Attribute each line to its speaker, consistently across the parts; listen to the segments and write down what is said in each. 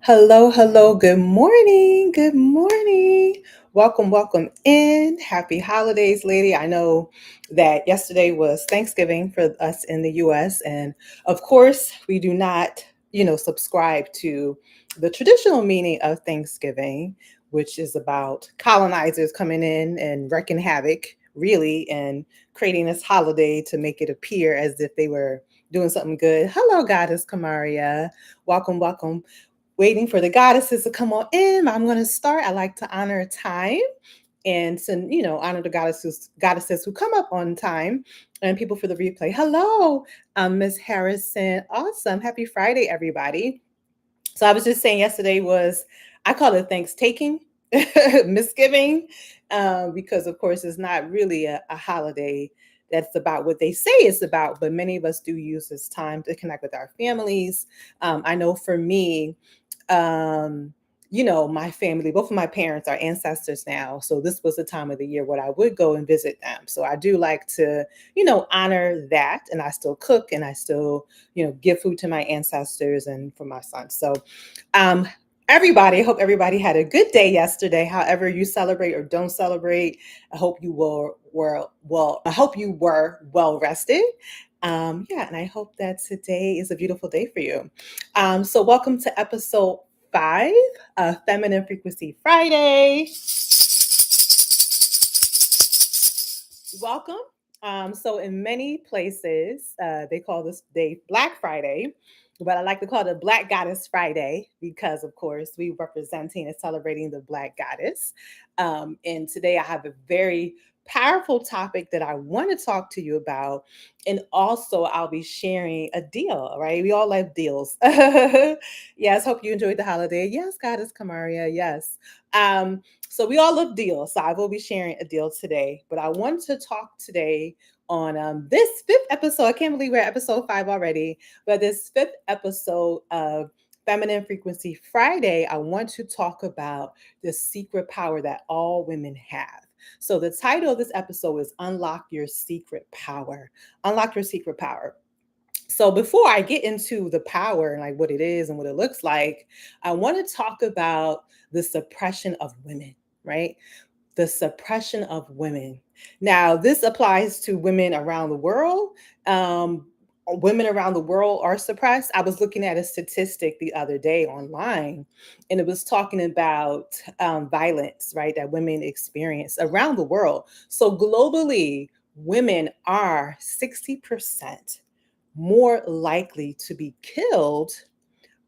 Speaker 1: Hello, hello, good morning, good morning. Welcome in. Happy holidays, lady. I know that yesterday was Thanksgiving for us in the US. And of course, we do not, subscribe to the traditional meaning of Thanksgiving, which is about colonizers coming in and wreaking havoc, really, and creating this holiday to make it appear as if they were doing something good. Hello, Goddess Kamaria. Welcome, waiting for the goddesses to come on in. I'm going to start. I like to honor time and to, honor the goddesses who come up on time and people for the replay. Hello, Miss Harrison. Awesome. Happy Friday, everybody. So I was just saying yesterday was, I call it thanks taking, misgiving, because of course it's not really a holiday that's about what they say it's about, but many of us do use this time to connect with our families. I know for me, um, my family, both of my parents are ancestors now. So this was the time of the year when I would go and visit them. So I do like to, honor that. And I still cook and I still, give food to my ancestors and for my son. So um everybody, I hope everybody had a good day yesterday. However you celebrate or don't celebrate, I hope you I hope you were well rested. Yeah, and I hope that today is a beautiful day for you. So welcome to episode 5, Feminine Frequency Friday. Welcome. So in many places, they call this day Black Friday, but I like to call it Black Goddess Friday because, of course, we representing and celebrating the Black Goddess. And today I have a very powerful topic that I want to talk to you about. And also I'll be sharing a deal, right? We all love deals. Yes, hope you enjoyed the holiday. Yes, Goddess Kamaria, yes. So we all love deals. So I will be sharing a deal today. But I want to talk today on this fifth episode. I can't believe we're at episode 5 already. But this fifth episode of Feminine Frequency Friday, I want to talk about the secret power that all women have. So the title of this episode is Unlock Your Secret Power. Unlock Your Secret Power. So before I get into the power and like what it is and what it looks like, I want to talk about the suppression of women, right? The suppression of women. Now, this applies to women around the world. Women around the world are suppressed. I was looking at a statistic the other day online, and it was talking about violence, right, that women experience around the world. So, globally, women are 60% more likely to be killed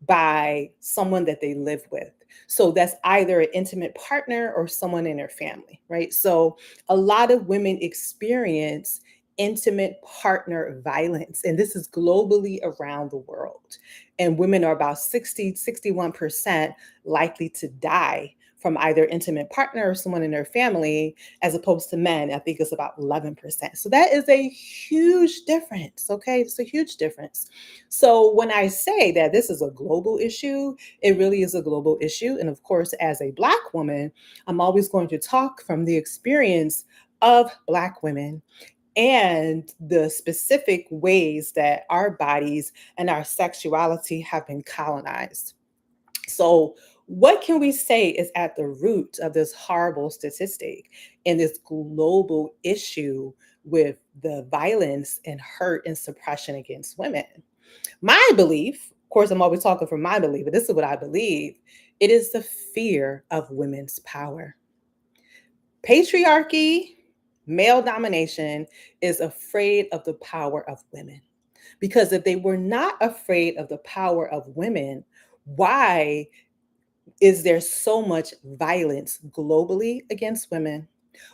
Speaker 1: by someone that they live with. So that's either an intimate partner or someone in their family, right? So a lot of women experience intimate partner violence, and this is globally around the world. And women are about 61% likely to die from either intimate partner or someone in their family, as opposed to men. I think it's about 11%. So that is a huge difference. Okay. It's a huge difference. So when I say that this is a global issue, it really is a global issue. And of course, as a Black woman, I'm always going to talk from the experience of Black women and the specific ways that our bodies and our sexuality have been colonized. So, what can we say is at the root of this horrible statistic and this global issue with the violence and hurt and suppression against women? My belief, of course, I'm always talking from my belief, but this is what I believe. It is the fear of women's power. Patriarchy, male domination is afraid of the power of women. Because if they were not afraid of the power of women, why is there so much violence globally against women?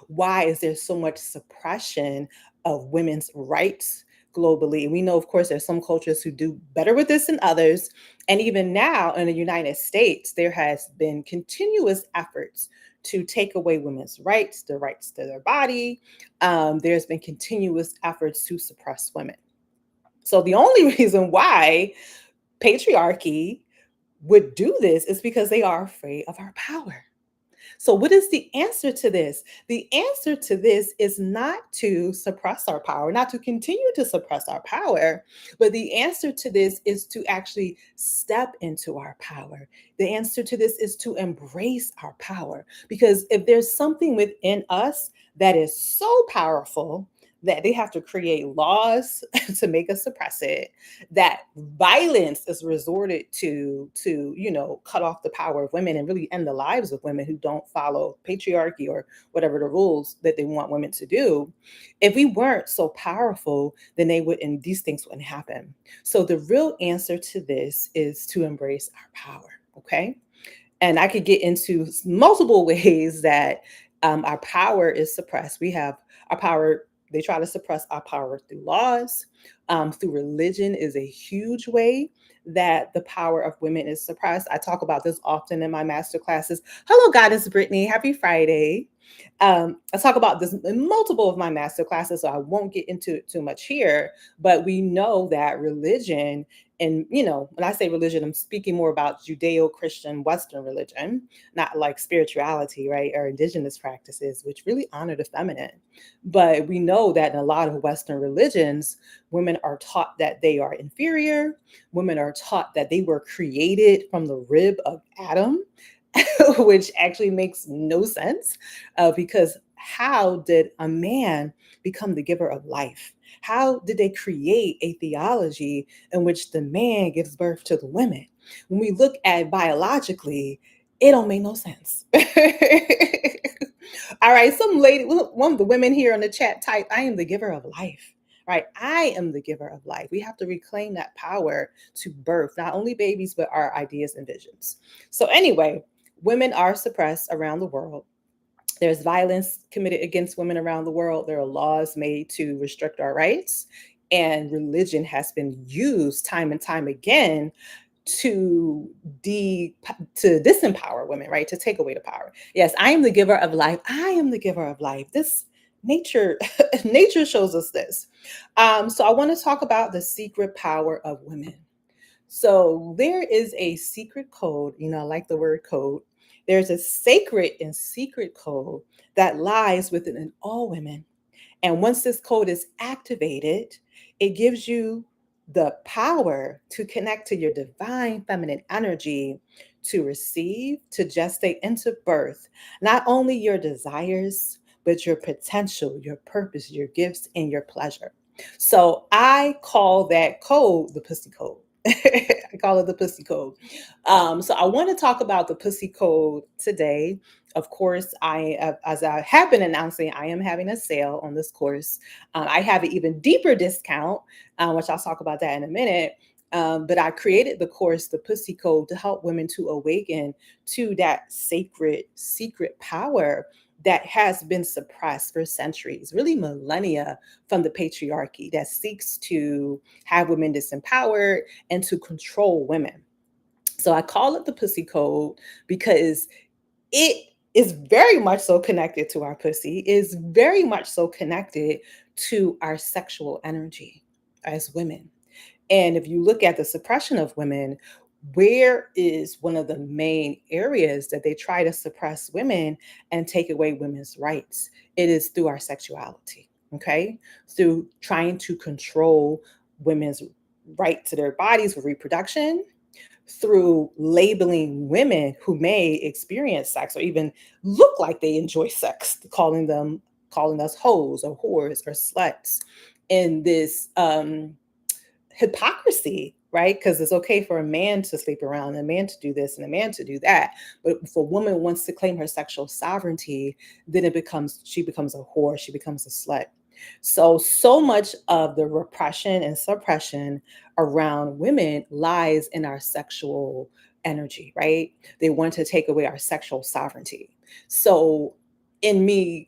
Speaker 1: Why is there so much suppression of women's rights globally? And we know, of course, there's some cultures who do better with this than others. And even now in the United States, there has been continuous efforts to take away women's rights, the rights to their body. There's been continuous efforts to suppress women. So the only reason why patriarchy would do this is because they are afraid of our power. So, what is the answer to this? The answer to this is not to suppress our power, not to continue to suppress our power, but the answer to this is to actually step into our power. The answer to this is to embrace our power. Because if there's something within us that is so powerful, that they have to create laws to make us suppress it, that violence is resorted to cut off the power of women and really end the lives of women who don't follow patriarchy or whatever the rules that they want women to do. If we weren't so powerful, then they wouldn't these things wouldn't happen. So the real answer to this is to embrace our power. Okay. And I could get into multiple ways that our power is suppressed. We have our power, they try to suppress our power through laws, through religion is a huge way that the power of women is suppressed. I talk about this often in my master classes. Hello, Goddess Brittany. Happy Friday. I talk about this in multiple of my master classes, so I won't get into it too much here. But we know that religion, and when I say religion, I'm speaking more about Judeo-Christian Western religion, not like spirituality, right, or indigenous practices, which really honor the feminine. But we know that in a lot of Western religions, women are taught that they are inferior. Women are taught that they were created from the rib of Adam, which actually makes no sense, because how did a man become the giver of life? How did they create a theology in which the man gives birth to the women? When we look at biologically, it don't make no sense. All right, some lady, one of the women here in the chat type, I am the giver of life. Right, I am the giver of life. We have to reclaim that power to birth not only babies, but our ideas and visions. So, anyway, women are suppressed around the world. There's violence committed against women around the world. There are laws made to restrict our rights. And religion has been used time and time again to disempower women, right? To take away the power. Yes, I am the giver of life. I am the giver of life. This nature nature shows us this. So I want to talk about the secret power of women. So there is a secret code, I like the word code. There's a sacred and secret code that lies within all women. And once this code is activated, it gives you the power to connect to your divine feminine energy, to receive, to gestate, and to birth not only your desires, but your potential, your purpose, your gifts, and your pleasure. So I call that code the pussy code. I call it the pussy code. So I want to talk about the pussy code today. Of course, as I have been announcing, I am having a sale on this course. I have an even deeper discount, which I'll talk about that in a minute. But I created the course, the Pussy Code, to help women to awaken to that sacred, secret power that has been suppressed for centuries, really millennia, from the patriarchy that seeks to have women disempowered and to control women. So I call it the Pussy Code because it is very much so connected to our pussy, is very much so connected to our sexual energy as women. And if you look at the suppression of women, where is one of the main areas that they try to suppress women and take away women's rights? It is through our sexuality, okay? Through trying to control women's right to their bodies for reproduction, through labeling women who may experience sex or even look like they enjoy sex, calling us hoes or whores or sluts, in this hypocrisy, right? Because it's okay for a man to sleep around and a man to do this and a man to do that. But if a woman wants to claim her sexual sovereignty, then she becomes a whore, she becomes a slut. So much of the repression and suppression around women lies in our sexual energy, right? They want to take away our sexual sovereignty. So in me,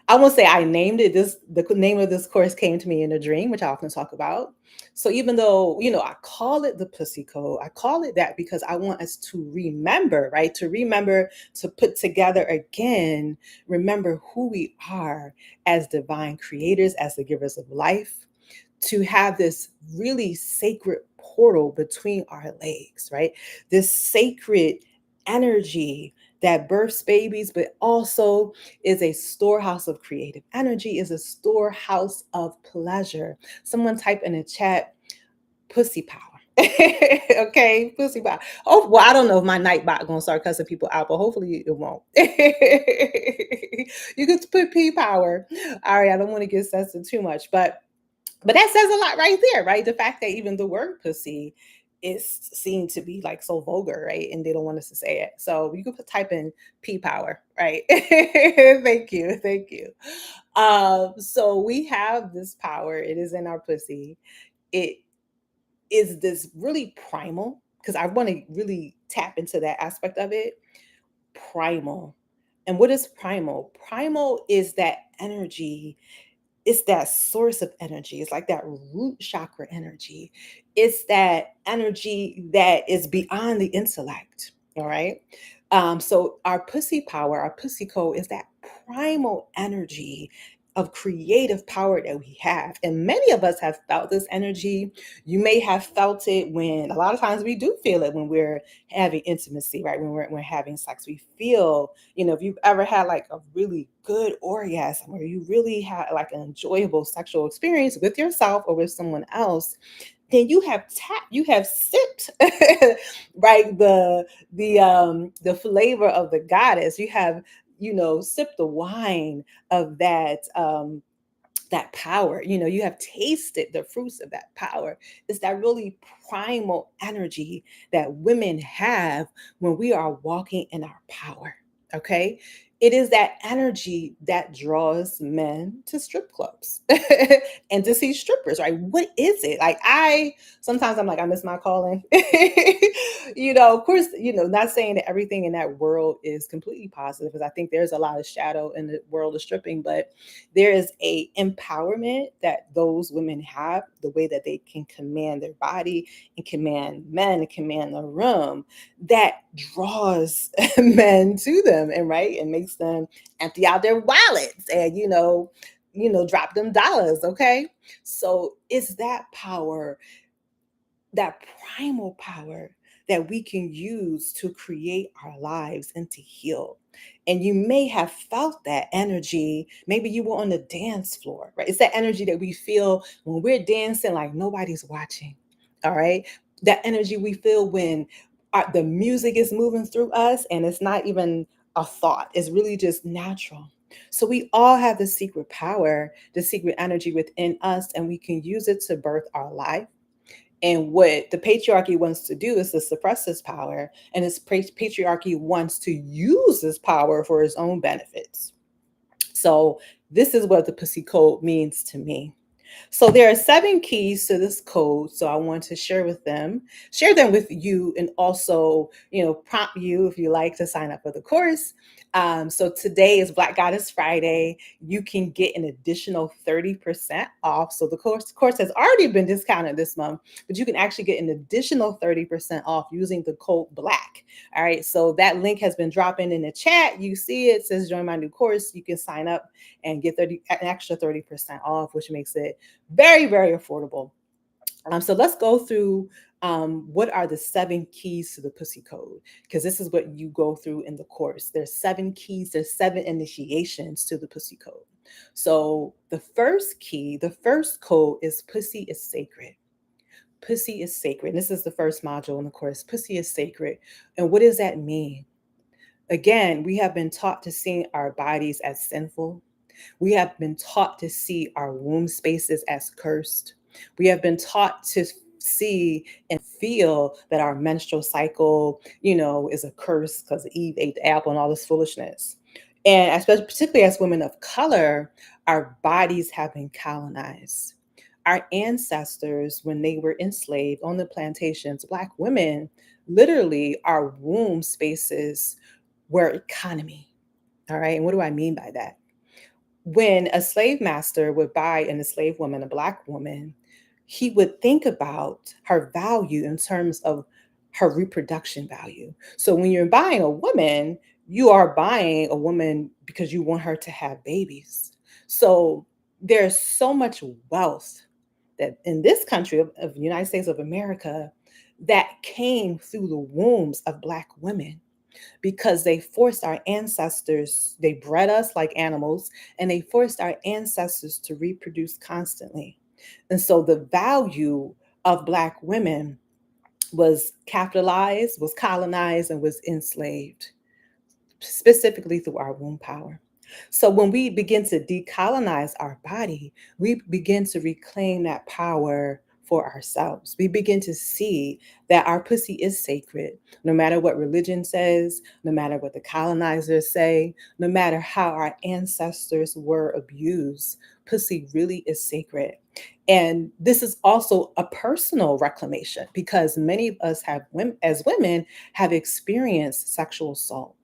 Speaker 1: I won't say I named it. The name of this course came to me in a dream, which I often talk about. So even though, I call it the pussy code, I call it that because I want us to remember, right? To remember, to put together again, remember who we are as divine creators, as the givers of life, to have this really sacred portal between our legs, right? This sacred energy that births babies, but also is a storehouse of creative energy, is a storehouse of pleasure. Someone type in the chat, pussy power. Okay, pussy power. Oh, well, I don't know if my nightbot gonna start cussing people out, but hopefully it won't. You can put P power. All right, I don't want to get sensitive too much, but that says a lot right there, right? The fact that even the word pussy is seen to be like so vulgar, right? And they don't want us to say it. So you can type in P power, right? Thank you. Thank you. So we have this power. It is in our pussy. It is this really primal, because I want to really tap into that aspect of it. Primal. And what is primal? Primal is that energy, it's that source of energy. It's like that root chakra energy. It's that energy that is beyond the intellect. All right. So our pussy power, our pussy code is that primal energy of creative power that we have. And many of us have felt this energy. You may have felt it when a lot of times we do feel it when we're having intimacy, right? When we're having sex, we feel, if you've ever had like a really good orgasm or you really had like an enjoyable sexual experience with yourself or with someone else, then you have sipped right the flavor of the goddess. You have, sipped the wine of that power. You have tasted the fruits of that power. It's that really primal energy that women have when we are walking in our power. Okay. It is that energy that draws men to strip clubs and to see strippers, right? What is it? Like, sometimes I'm like, I miss my calling. Of course, not saying that everything in that world is completely positive, because I think there's a lot of shadow in the world of stripping, but there is a empowerment that those women have, the way that they can command their body and command men and command the room, that draws men to them, and right, and makes them empty out their wallets and drop them dollars. Okay, so it's that power, that primal power, that we can use to create our lives and to heal. And you may have felt that energy. Maybe you were on the dance floor, right? It's that energy that we feel when we're dancing like nobody's watching. All right. That energy we feel when the music is moving through us and it's not even a thought, it's really just natural. So we all have the secret power, the secret energy within us, and we can use it to birth our life. And what the patriarchy wants to do is to suppress this power, and this patriarchy wants to use this power for its own benefits. So this is what the pussy code means to me. So there are 7 keys to this code. So I want to share them with you, and also, prompt you if you like to sign up for the course. So today is Black Goddess Friday. You can get an additional 30% off. So the course has already been discounted this month, but you can actually get an additional 30% off using the code BLACK. All right. So that link has been dropping in the chat. You see it says join my new course. You can sign up and get an extra 30% off, which makes it very, very affordable. So let's go through what are the 7 keys to the pussy code, because this is what you go through in the course. There's 7 keys, there's 7 initiations to the pussy code. So the first key, the first code is pussy is sacred. Pussy is sacred. This is the first module in the course. Pussy is sacred. And what does that mean? Again, we have been taught to see our bodies as sinful. We have been taught to see our womb spaces as cursed. We have been taught to see and feel that our menstrual cycle, is a curse because Eve ate the apple and all this foolishness. And especially, particularly as women of color, our bodies have been colonized. Our ancestors, when they were enslaved on the plantations, Black women, literally, our womb spaces were economy. All right. And what do I mean by that? When a slave master would buy an enslaved woman, a Black woman, he would think about her value in terms of her reproduction value. So when you're buying a woman, you are buying a woman because you want her to have babies. So there's so much wealth that in this country of the United States of America that came through the wombs of Black women. because they forced our ancestors, they bred us like animals, and they forced our ancestors to reproduce constantly. And so the value of Black women was capitalized, was colonized, and was enslaved, specifically through our womb power. So when we begin to decolonize our body, we begin to reclaim that power for ourselves. We begin to see that our pussy is sacred, no matter what religion says, no matter what the colonizers say, no matter how our ancestors were abused. Pussy really is sacred. And this is also a personal reclamation because many of us have women, as women, have experienced sexual assault.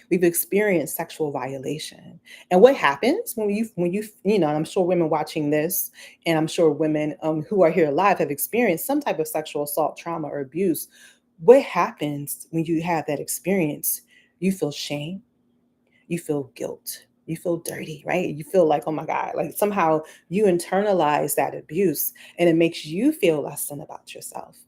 Speaker 1: We've experienced sexual violation. And what happens and I'm sure women watching this, and I'm sure women who are here alive have experienced some type of sexual assault, trauma, or abuse. What happens when you have that experience? You feel shame, you feel guilt, you feel dirty, right? You feel like, oh my God, like somehow you internalize that abuse and it makes you feel less than about yourself.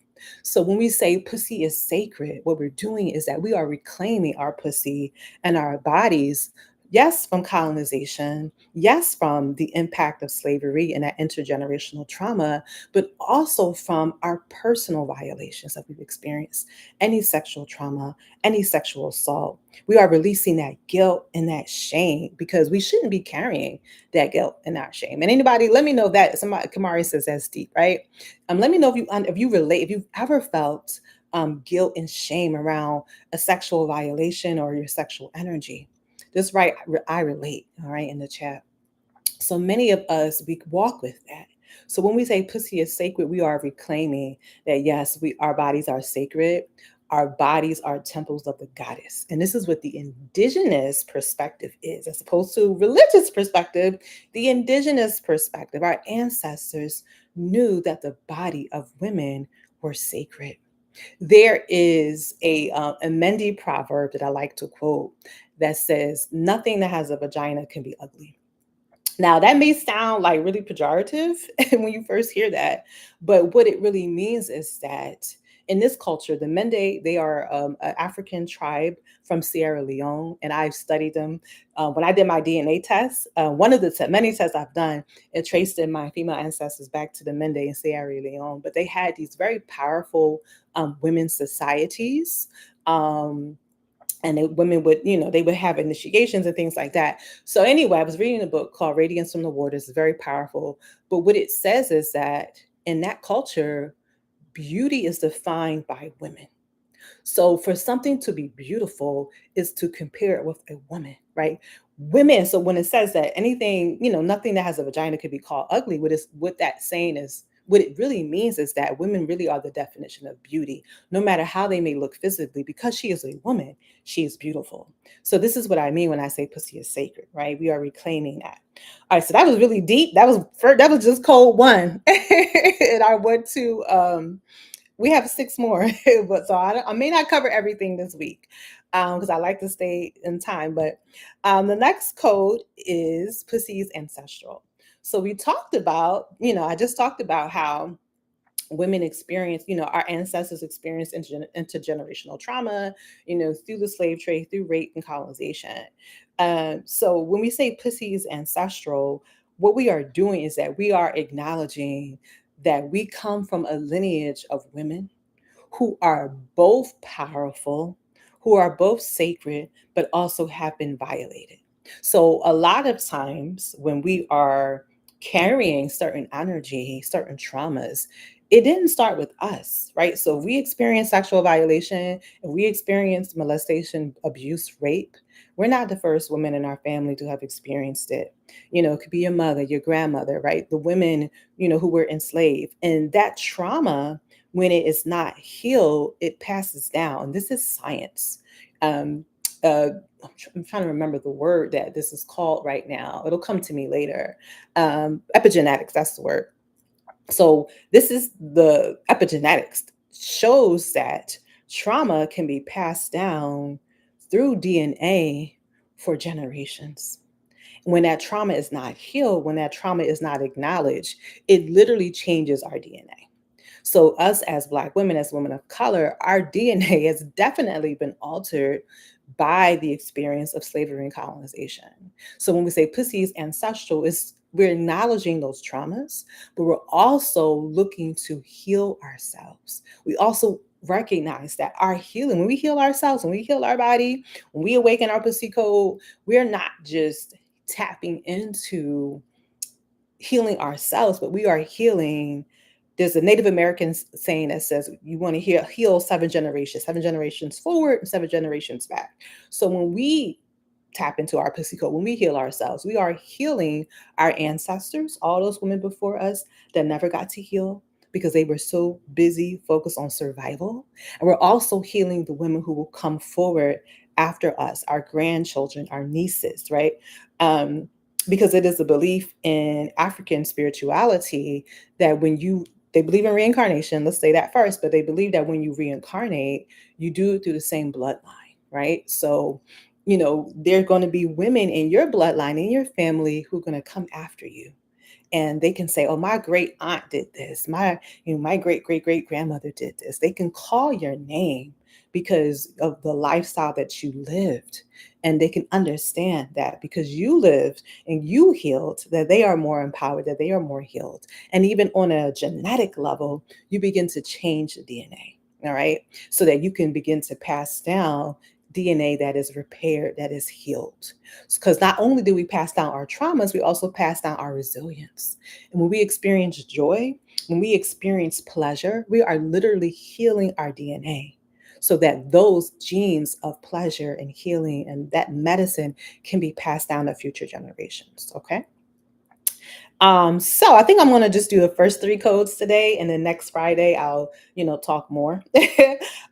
Speaker 1: So when we say pussy is sacred, what we're doing is that we are reclaiming our pussy and our bodies. Yes, from colonization. Yes, from the impact of slavery and that intergenerational trauma, but also from our personal violations that we've experienced. Any sexual trauma, any sexual assault, we are releasing that guilt and that shame because we shouldn't be carrying that guilt and that shame. And anybody, let me know that somebody, Kamari says that's deep, right? Let me know if you relate, if you've ever felt guilt and shame around a sexual violation or your sexual energy. Just write I relate, all right, in the chat. So many of us, we walk with that. So when we say pussy is sacred, we are reclaiming that yes, our bodies are sacred. Our bodies are temples of the goddess. And this is what the indigenous perspective is, as opposed to religious perspective. The indigenous perspective, our ancestors knew that the body of women were sacred. There is a Mendi proverb that I like to quote that says, nothing that has a vagina can be ugly. Now, that may sound like really pejorative when you first hear that, but what it really means is that in this culture, the Mende, they are an African tribe from Sierra Leone, and I've studied them. When I did my DNA test, one of the many tests I've done, it traced in my female ancestors back to the Mende in Sierra Leone, but they had these very powerful women's societies. And women would, they would have initiations and things like that. So anyway, I was reading a book called Radiance from the Waters. It's very powerful. But what it says is that in that culture, beauty is defined by women. So for something to be beautiful is to compare it with a woman, right? Women. So when it says that anything, nothing that has a vagina could be called ugly, what that saying is, what it really means is that women really are the definition of beauty, no matter how they may look physically, because she is a woman, she is beautiful. So this is what I mean when I say pussy is sacred, right? We are reclaiming that. All right, so that was really deep. That was just cold one. And I went to we have six more, but so I may not cover everything this week because I like to stay in time. But the next code is pussy's ancestral. So we talked about, I just talked about how women experience, our ancestors experienced intergenerational trauma, through the slave trade, through rape and colonization. So when we say pussy's ancestral, what we are doing is that we are acknowledging that we come from a lineage of women who are both powerful, who are both sacred, but also have been violated. So a lot of times when we are carrying certain energy, certain traumas, it didn't start with us, right? So if we experience sexual violation and we experience molestation, abuse, rape, we're not the first women in our family to have experienced it. It could be your mother, your grandmother, right? The women, who were enslaved. And that trauma, when it is not healed, it passes down. This is science. Um, uh, I'm trying to remember the word that this is called right now. It'll come to me later. Epigenetics, that's the word. So this is the epigenetics shows that trauma can be passed down through DNA for generations. When that trauma is not healed, when that trauma is not acknowledged, it literally changes our DNA. So us as Black women, as women of color, our DNA has definitely been altered by the experience of slavery and colonization. So when we say pussy is ancestral, it's we're acknowledging those traumas, but we're also looking to heal ourselves. We also recognize that our healing, when we heal ourselves, when we heal our body, when we awaken our pussy code, we're not just tapping into healing ourselves, but we are healing. There's a Native American saying that says you want to heal seven generations forward and seven generations back. So when we tap into our pussy code, when we heal ourselves, we are healing our ancestors, all those women before us that never got to heal because they were so busy focused on survival. And we're also healing the women who will come forward after us, our grandchildren, our nieces, right? Um, because it is a belief in African spirituality that they believe in reincarnation, let's say that first, but they believe that when you reincarnate, you do it through the same bloodline, right? So, there are going to be women in your bloodline, in your family, who are going to come after you, and they can say, "Oh, my great aunt did this. My great great great grandmother did this." They can call your name because of the lifestyle that you lived, and they can understand that because you lived and you healed, that they are more empowered, that they are more healed, and even on a genetic level, you begin to change the DNA. All right, so that you can begin to pass down DNA that is repaired, that is healed. Because not only do we pass down our traumas, we also pass down our resilience. And when we experience joy, when we experience pleasure, we are literally healing our DNA so that those genes of pleasure and healing and that medicine can be passed down to future generations. Okay. So I think I'm gonna just do the first three codes today, and then next Friday I'll, talk more.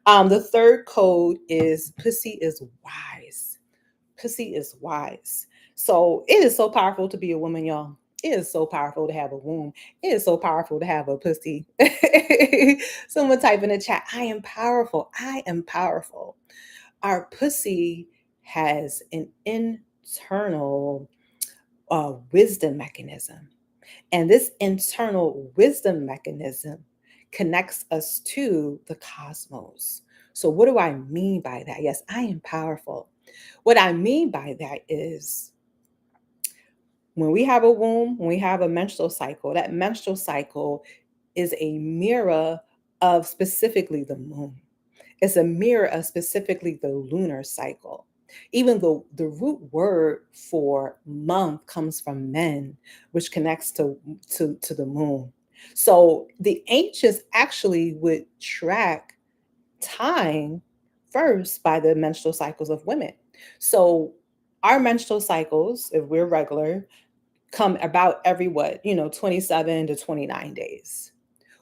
Speaker 1: The third code is pussy is wise. Pussy is wise. So it is so powerful to be a woman, y'all. It is so powerful to have a womb. It is so powerful to have a pussy. Someone type in the chat, I am powerful. I am powerful. Our pussy has an internal wisdom mechanism. And this internal wisdom mechanism connects us to the cosmos. So, what do I mean by that? Yes, I am powerful. What I mean by that is when we have a womb, when we have a menstrual cycle, that menstrual cycle is a mirror of specifically the moon. It's a mirror of specifically the lunar cycle. Even though the root word for month comes from men, which connects to the moon. So the ancients actually would track time first by the menstrual cycles of women. So our menstrual cycles, if we're regular, come about every 27 to 29 days.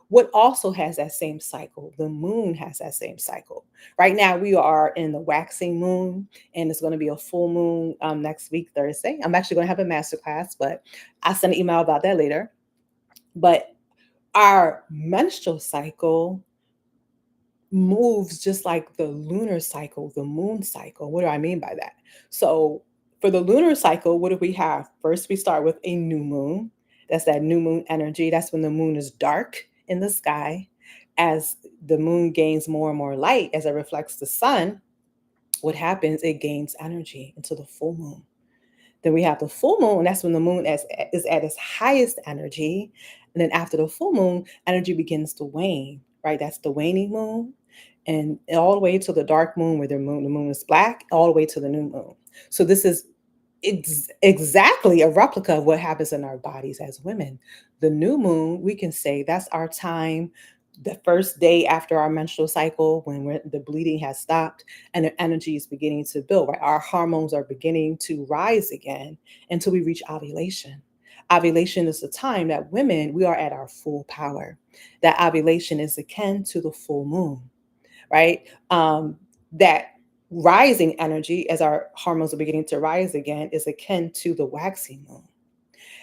Speaker 1: What also has that same cycle? The moon has that same cycle. Right now, we are in the waxing moon, and it's going to be a full moon next week, Thursday. I'm actually going to have a master class, but I'll send an email about that later. But our menstrual cycle moves just like the lunar cycle, the moon cycle. What do I mean by that? So, for the lunar cycle, what do we have? First, we start with a new moon. That's that new moon energy. That's when the moon is dark in the sky. As the moon gains more and more light, as it reflects the sun, what happens? It gains energy into the full moon. Then we have the full moon, and that's when the moon is at its highest energy. And then after the full moon, energy begins to wane, right? That's the waning moon. And all the way to the dark moon, where the moon is black, all the way to the new moon. So this is exactly a replica of what happens in our bodies as women. The new moon, we can say that's our time, the first day after our menstrual cycle, when the bleeding has stopped and the energy is beginning to build, right? Our hormones are beginning to rise again until we reach ovulation. Ovulation is the time that women, we are at our full power. That ovulation is akin to the full moon, right? That rising energy, as our hormones are beginning to rise again, is akin to the waxing moon.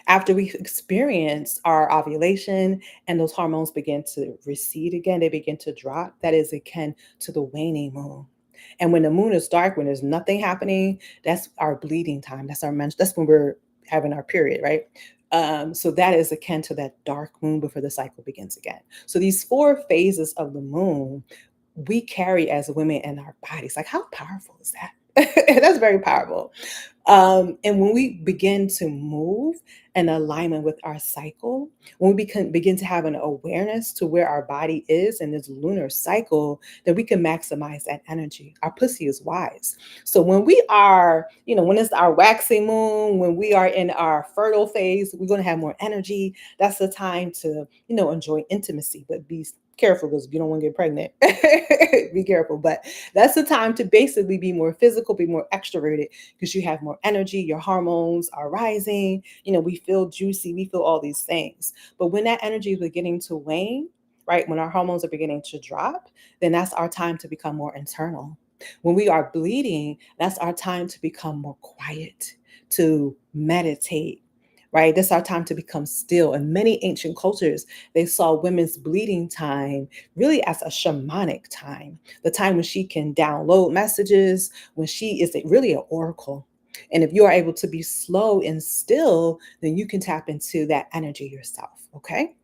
Speaker 1: After we experience our ovulation and those hormones begin to recede again, they begin to drop, that is akin to the waning moon. And when the moon is dark, when there's nothing happening, that's our bleeding time. That's when we're having our period, right? So that is akin to that dark moon before the cycle begins again. So these 4 phases of the moon we carry as women in our bodies. Like, how powerful is that? That's very powerful. And when we begin to move in alignment with our cycle, when we begin to have an awareness to where our body is in this lunar cycle, then we can maximize that energy. Our pussy is wise. So when we are, when it's our waxing moon, when we are in our fertile phase, we're going to have more energy. That's the time to, enjoy intimacy, but be careful because you don't want to get pregnant. Be careful. But that's the time to basically be more physical, be more extroverted because you have more energy, your hormones are rising, we feel juicy, we feel all these things. But when that energy is beginning to wane, right, when our hormones are beginning to drop, then that's our time to become more internal. When we are bleeding, that's our time to become more quiet, to meditate, right? That's our time to become still. In many ancient cultures, they saw women's bleeding time really as a shamanic time, the time when she can download messages, when she is really an oracle. And if you are able to be slow and still, then you can tap into that energy yourself. Okay.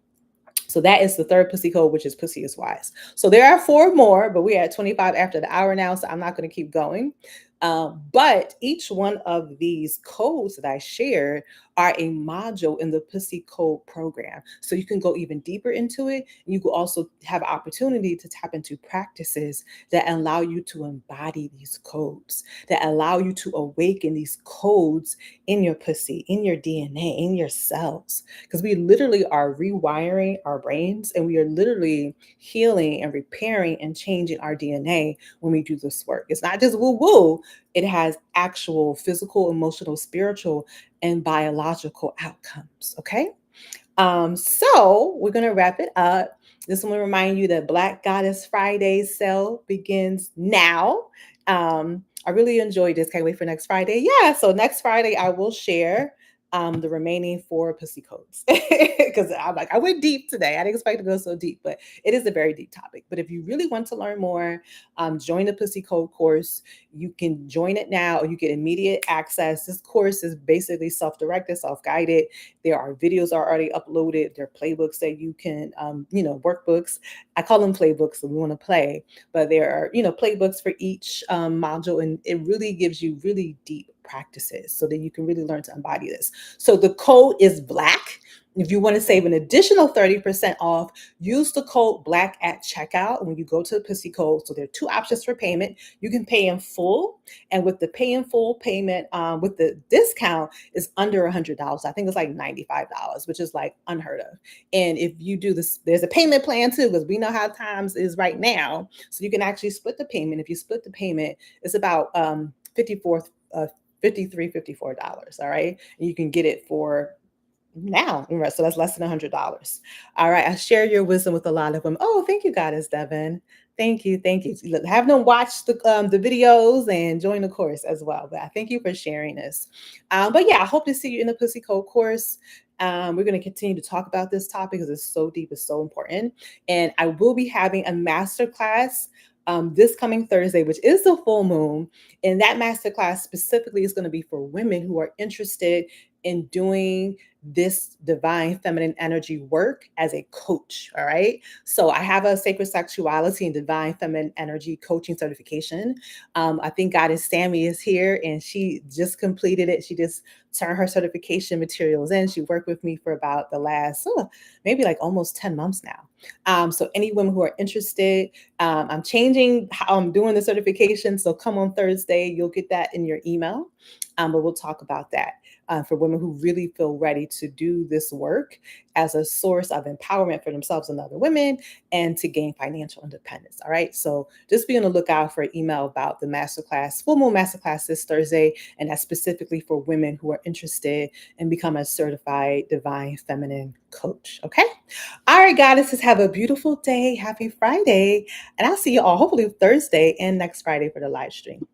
Speaker 1: So that is the third pussy code, which is pussy is wise. So there are 4 more, but we're at 25 after the hour now. So I'm not going to keep going. But each one of these codes that I shared are a module in the Pussy Code program. So you can go even deeper into it. You can also have opportunity to tap into practices that allow you to embody these codes, that allow you to awaken these codes in your pussy, in your DNA, in your cells. Because we literally are rewiring our brains and we are literally healing and repairing and changing our DNA when we do this work. It's not just woo woo, it has actual physical, emotional, spiritual, and biological outcomes. Okay. So we're going to wrap it up. This one will remind you that Black Goddess Friday sale begins now. I really enjoyed this. Can't wait for next Friday. Yeah, so next Friday I will share the remaining 4 pussy codes because I'm like I went deep today. I didn't expect to go so deep, but it is a very deep topic. But if you really want to learn more, join the Pussy Code course. You can join it now, or you get immediate access. This course is basically self-directed, self-guided. There are videos already uploaded. There are playbooks that you can, workbooks. I call them playbooks, so we want to play, but there are, playbooks for each module, and it really gives you really deep practices so that you can really learn to embody this. So the code is Black. If you want to save an additional 30% off, use the code Black at checkout when you go to the Pussy Code. So there are 2 options for payment. You can pay in full, and with the pay in full payment, with the discount, is under $100. I think it's like $95, which is like unheard of. And if you do this, there's a payment plan too, because we know how times is right now. So you can actually split the payment. If you split the payment, it's about 54 $54. All right. And you can get it for now. So that's less than $100. All right. I share your wisdom with a lot of them. Oh, thank you, Goddess Devin. Thank you. Thank you. Have them watch the videos and join the course as well. But I thank you for sharing this. But yeah, I hope to see you in the Pussy Code course. We're going to continue to talk about this topic because it's so deep, it's so important. And I will be having a masterclass this coming Thursday, which is the full moon. And that masterclass specifically is going to be for women who are interested in doing this divine feminine energy work as a coach. All right. So I have a sacred sexuality and divine feminine energy coaching certification. I think Goddess Sammy is here and she just completed it. She just turned her certification materials in. She worked with me for about the last, maybe like almost 10 months now. So any women who are interested, I'm changing how I'm doing the certification. So come on Thursday, you'll get that in your email. But we'll talk about that for women who really feel ready to do this work as a source of empowerment for themselves and other women and to gain financial independence. All right. So just be on the lookout for an email about the masterclass, full moon masterclass this Thursday. And that's specifically for women who are interested in becoming a certified divine feminine coach. Okay. All right, goddesses, have a beautiful day. Happy Friday. And I'll see you all hopefully Thursday and next Friday for the live stream.